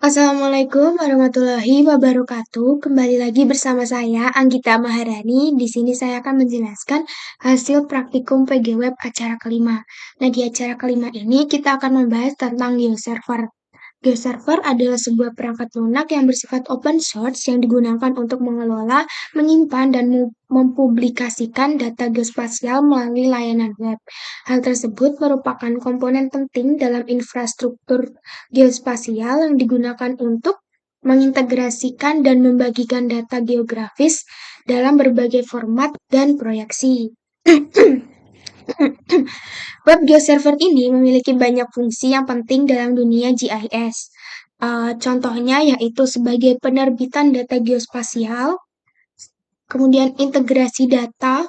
Assalamualaikum warahmatullahi wabarakatuh. Kembali lagi bersama saya, Anggita Maharani. Di sini saya akan menjelaskan hasil praktikum PG Web acara kelima. Nah, di acara kelima ini kita akan membahas tentang GeoServer. GeoServer adalah sebuah perangkat lunak yang bersifat open source yang digunakan untuk mengelola, menyimpan, dan mempublikasikan data geospasial melalui layanan web. Hal tersebut merupakan komponen penting dalam infrastruktur geospasial yang digunakan untuk mengintegrasikan dan membagikan data geografis dalam berbagai format dan proyeksi. Web GeoServer ini memiliki banyak fungsi yang penting dalam dunia GIS. Contohnya yaitu sebagai penerbitan data geospasial, kemudian integrasi data,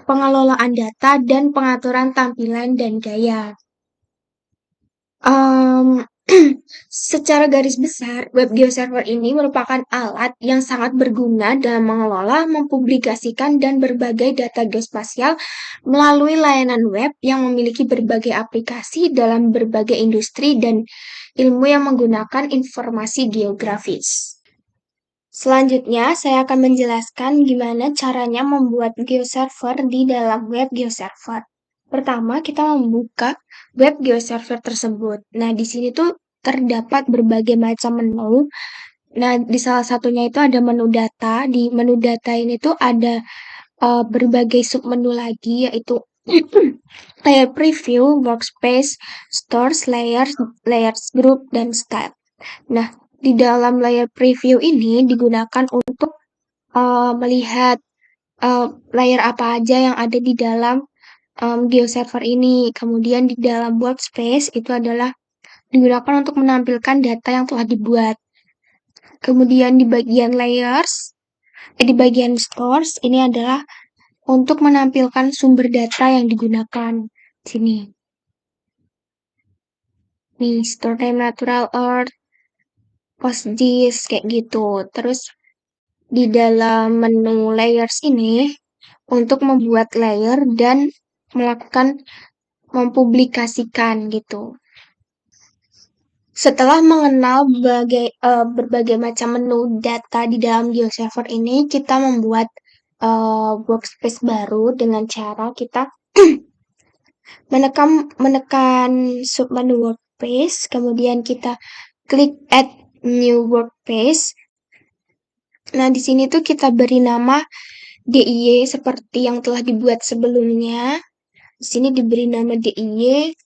pengelolaan data, dan pengaturan tampilan dan gaya. Secara garis besar, web geoserver ini merupakan alat yang sangat berguna dalam mengelola, mempublikasikan, dan berbagai data geospasial melalui layanan web yang memiliki berbagai aplikasi dalam berbagai industri dan ilmu yang menggunakan informasi geografis. Selanjutnya, saya akan menjelaskan gimana caranya membuat geoserver di dalam web geoserver. Pertama, kita membuka web geoserver tersebut. Nah, di sini tuh terdapat berbagai macam menu. Nah, di salah satunya itu ada menu data. Di menu data ini tuh ada berbagai submenu lagi, yaitu layer preview, workspace, stores, layers group, dan style. Nah, di dalam layer preview ini digunakan untuk melihat layer apa aja yang ada di dalam GeoServer ini. Kemudian di dalam workspace itu adalah digunakan untuk menampilkan data yang telah dibuat. Kemudian di bagian di bagian stores ini adalah untuk menampilkan sumber data yang digunakan. Sini. Nih, store name natural earth, PostGIS kayak gitu. Terus di dalam menu layers ini untuk membuat layer dan melakukan mempublikasikan gitu. Setelah mengenal berbagai macam menu data di dalam GeoServer ini, kita membuat workspace baru dengan cara kita menekan submenu workspace, kemudian kita klik add new workspace. Nah, di sini tuh kita beri nama DIY seperti yang telah dibuat sebelumnya. Di sini diberi nama DIY.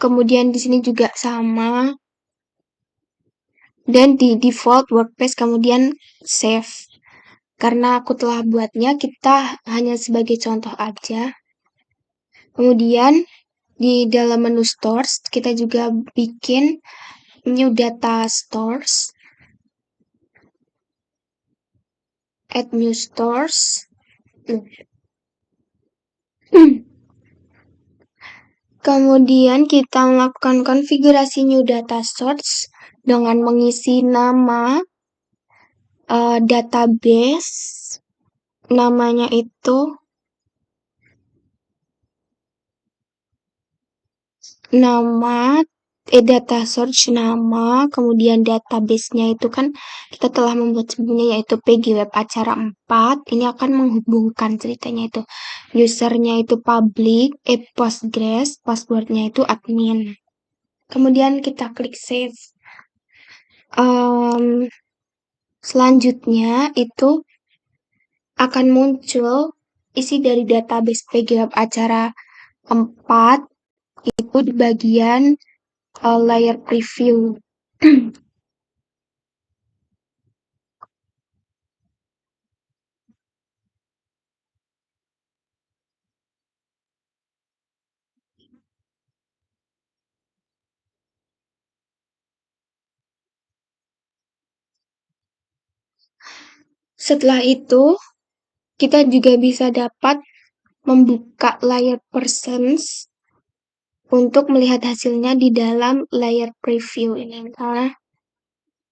Kemudian di sini juga sama. Dan di default workspace kemudian save. Karena aku telah buatnya, kita hanya sebagai contoh aja. Kemudian di dalam menu stores, kita juga bikin new data stores. Add new stores. Kemudian kita melakukan konfigurasi new data source dengan mengisi nama database, namanya itu data source nama, kemudian database-nya itu kan kita telah membuat sebelumnya yaitu PG Web acara 4. Ini akan menghubungkan ceritanya itu. Usernya itu public, Postgres, passwordnya itu admin. Kemudian kita klik save. Selanjutnya itu akan muncul isi dari database PG Web acara 4 itu di bagian layer preview. Setelah itu, kita juga bisa dapat membuka layer persons untuk melihat hasilnya di dalam layer preview ini. Misalnya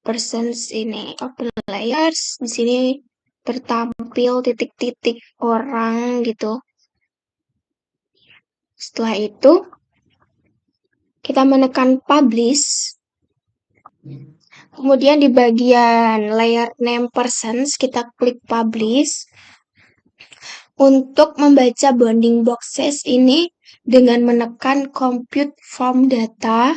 persons ini open layers, di sini tertampil titik-titik orang gitu. Setelah itu kita menekan publish. Kemudian di bagian layer name persons, kita klik publish. Untuk membaca bounding boxes ini dengan menekan compute from data,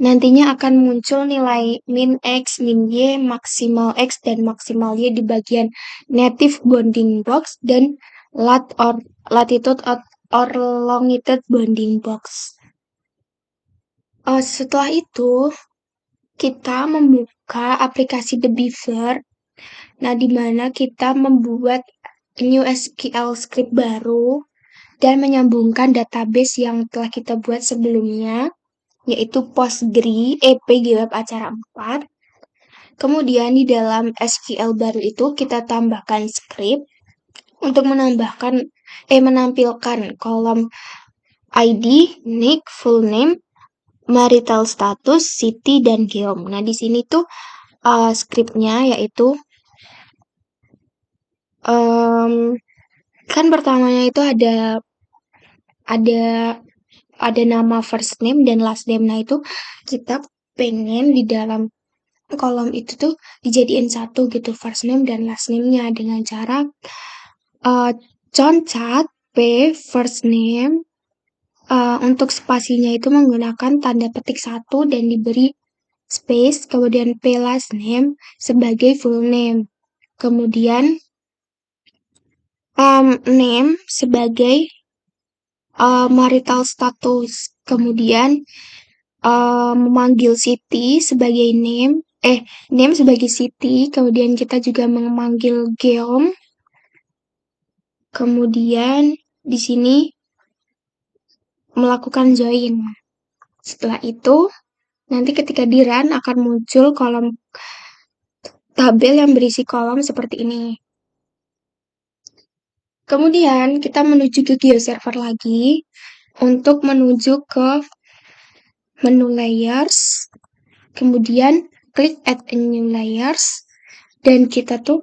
nantinya akan muncul nilai min X, min Y, maksimal X, dan maksimal Y di bagian native bounding box dan latitude or longitude bounding box. Setelah itu, kita membuka aplikasi The Beaver, di mana kita membuat new SQL script baru dan menyambungkan database yang telah kita buat sebelumnya, yaitu PGWeb acara 4. Kemudian di dalam SQL baru itu kita tambahkan script untuk menampilkan kolom ID, nick, full name, marital status, city, dan geom. Nah, di sini tuh scriptnya yaitu kan pertamanya itu ada nama first name dan last name. Nah, itu kita pengen di dalam kolom itu tuh dijadiin satu gitu, first name dan last name-nya, dengan cara concat P first name, untuk spasinya itu menggunakan tanda petik 1 dan diberi space, kemudian P last name sebagai full name, kemudian name sebagai marital status, kemudian memanggil city sebagai name sebagai city, kemudian kita juga memanggil geom, kemudian di sini melakukan join. Setelah itu, nanti ketika di run akan muncul kolom tabel yang berisi kolom seperti ini. Kemudian kita menuju ke GeoServer lagi untuk menuju ke menu layers, kemudian klik add a new layers, dan kita tuh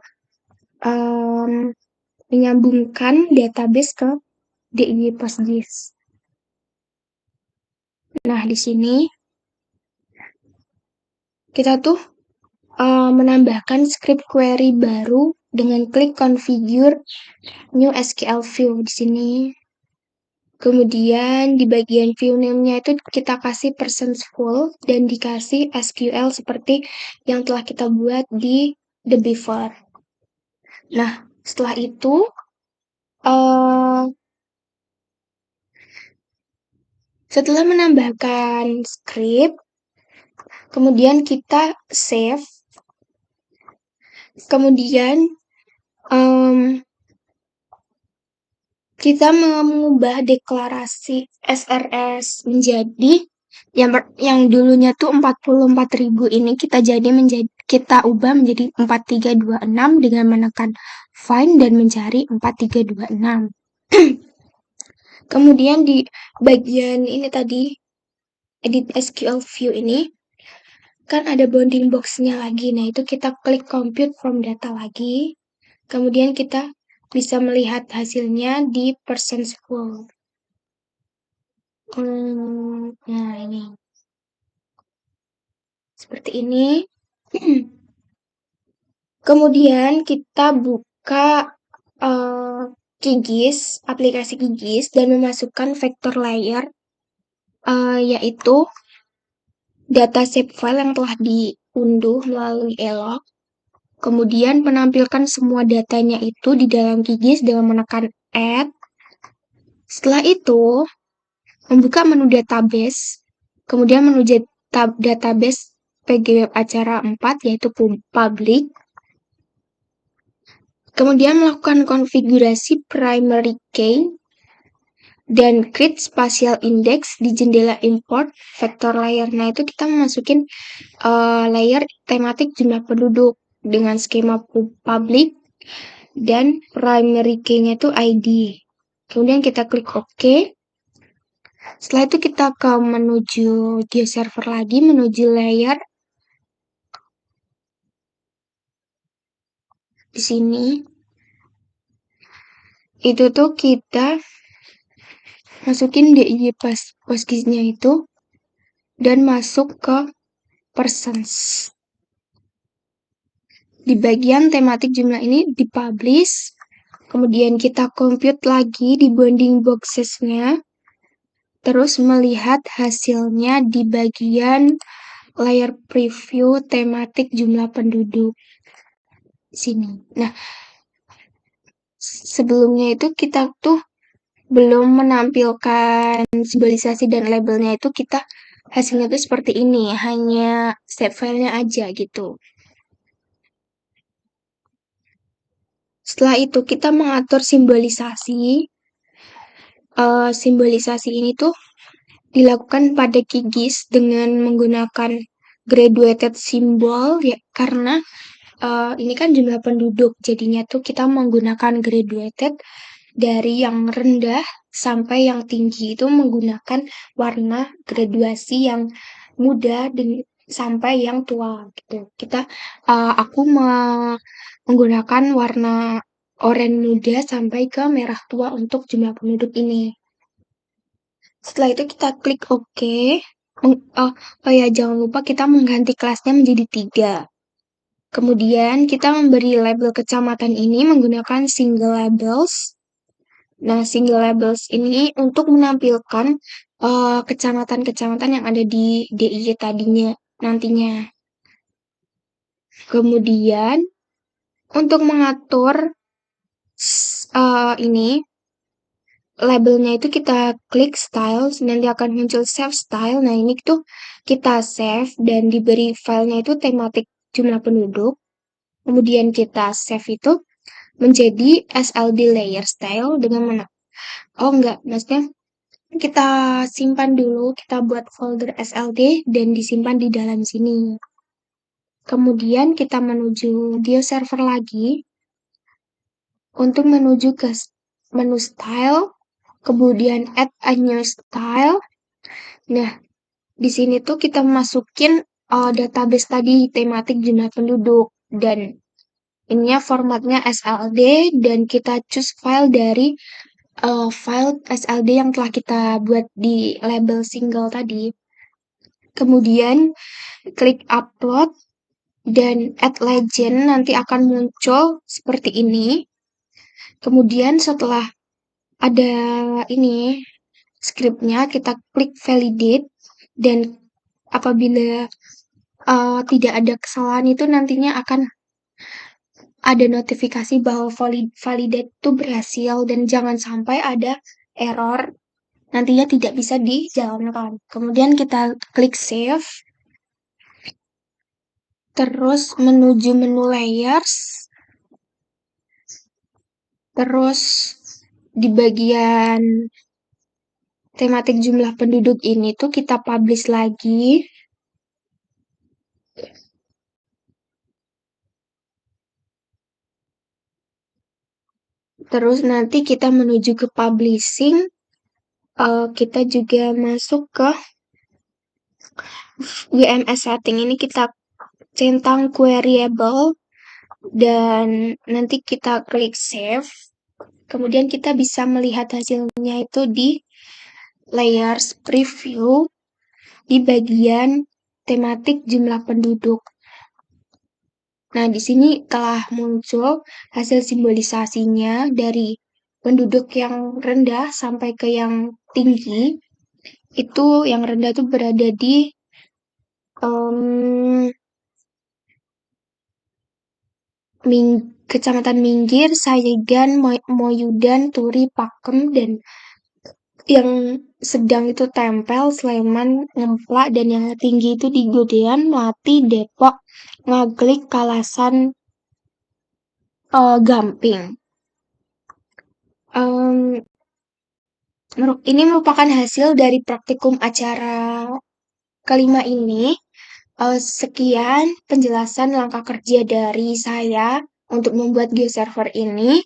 menyambungkan database ke DIY PostGIS. Nah, di sini kita tuh menambahkan script query baru dengan klik configure new SQL view di sini. Kemudian di bagian view name-nya itu kita kasih persons full dan dikasih SQL seperti yang telah kita buat di The Beaver. Nah, setelah itu setelah menambahkan script, kemudian kita save, kemudian kita mengubah deklarasi SRS menjadi yang dulunya tuh 44.000 ini kita ubah menjadi 4326 dengan menekan find dan mencari 4326. Kemudian di bagian ini tadi edit SQL view ini kan ada bounding box-nya lagi. Nah, itu kita klik compute from data lagi. Kemudian kita bisa melihat hasilnya di persons full. Nah, ini. Seperti ini. Kemudian kita buka QGIS, aplikasi QGIS, dan memasukkan vektor layer, yaitu data shape file yang telah diunduh melalui elok. Kemudian menampilkan semua datanya itu di dalam QGIS dengan menekan add. Setelah itu, membuka menu database, kemudian menuju database PGWeb acara 4, yaitu public. Kemudian melakukan konfigurasi primary key dan create spatial index di jendela import vector layer. Nah, itu kita masukin layer tematik jumlah penduduk dengan skema public dan primary key-nya itu ID. Kemudian kita klik OK. Setelah itu kita menuju GeoServer lagi, menuju layer. Di sini itu tuh kita masukin DIY PostGIS-nya itu dan masuk ke persons. Di bagian tematik jumlah ini dipublish, kemudian kita compute lagi di bounding boxes-nya, terus melihat hasilnya di bagian layer preview tematik jumlah penduduk sini. Nah, sebelumnya itu kita tuh belum menampilkan simbolisasi dan labelnya, itu kita hasilnya tuh seperti ini, hanya save filenya aja gitu. Setelah itu kita mengatur simbolisasi. Simbolisasi ini tuh dilakukan pada QGIS dengan menggunakan graduated symbol ya, karena ini kan jumlah penduduk, jadinya tuh kita menggunakan graduated dari yang rendah sampai yang tinggi, itu menggunakan warna graduasi yang muda sampai yang tua gitu. Aku menggunakan warna oranye muda sampai ke merah tua untuk jumlah penduduk ini. Setelah itu kita klik OK. Oh ya, jangan lupa kita mengganti kelasnya menjadi 3. Kemudian kita memberi label kecamatan ini menggunakan single labels. Nah, single labels ini untuk menampilkan kecamatan-kecamatan yang ada di DIY tadinya nantinya. Kemudian untuk mengatur ini labelnya itu kita klik style, nanti akan muncul save style. Nah, ini tuh kita save dan diberi filenya itu tematik jumlah penduduk. Kemudian kita save itu menjadi SLD layer style dengan maksudnya kita simpan dulu, kita buat folder SLD dan disimpan di dalam sini. Kemudian kita menuju GeoServer lagi untuk menuju ke menu style, kemudian add a new style. Nah, di sini tuh kita masukin database tadi tematik jumlah penduduk, dan ininya formatnya SLD, dan kita choose file dari file SLD yang telah kita buat di label single tadi. Kemudian klik upload dan add legend, nanti akan muncul seperti ini. Kemudian setelah ada ini scriptnya, kita klik validate, dan apabila tidak ada kesalahan itu nantinya akan ada notifikasi bahwa validate itu berhasil, dan jangan sampai ada error, nantinya tidak bisa dijalankan. Kemudian kita klik save, terus menuju menu layers, terus di bagian tematik jumlah penduduk ini tuh kita publish lagi. Terus nanti kita menuju ke publishing, kita juga masuk ke WMS setting, ini kita centang queryable, dan nanti kita klik save. Kemudian kita bisa melihat hasilnya itu di layers preview di bagian tematik jumlah penduduk. Nah, di sini telah muncul hasil simbolisasinya dari penduduk yang rendah sampai ke yang tinggi. Itu yang rendah itu berada di Kecamatan Minggir, Sayegan, Moyudan, Turi, Pakem, dan yang sedang itu Tempel, Sleman, Ngemplak, dan yang tinggi itu di Godean, Melati, Depok, Ngaglik, Kalasan, Gamping. Ini merupakan hasil dari praktikum acara kelima ini. Sekian penjelasan langkah kerja dari saya untuk membuat GeoServer ini.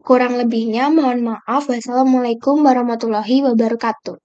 Kurang lebihnya mohon maaf. Wassalamualaikum warahmatullahi wabarakatuh.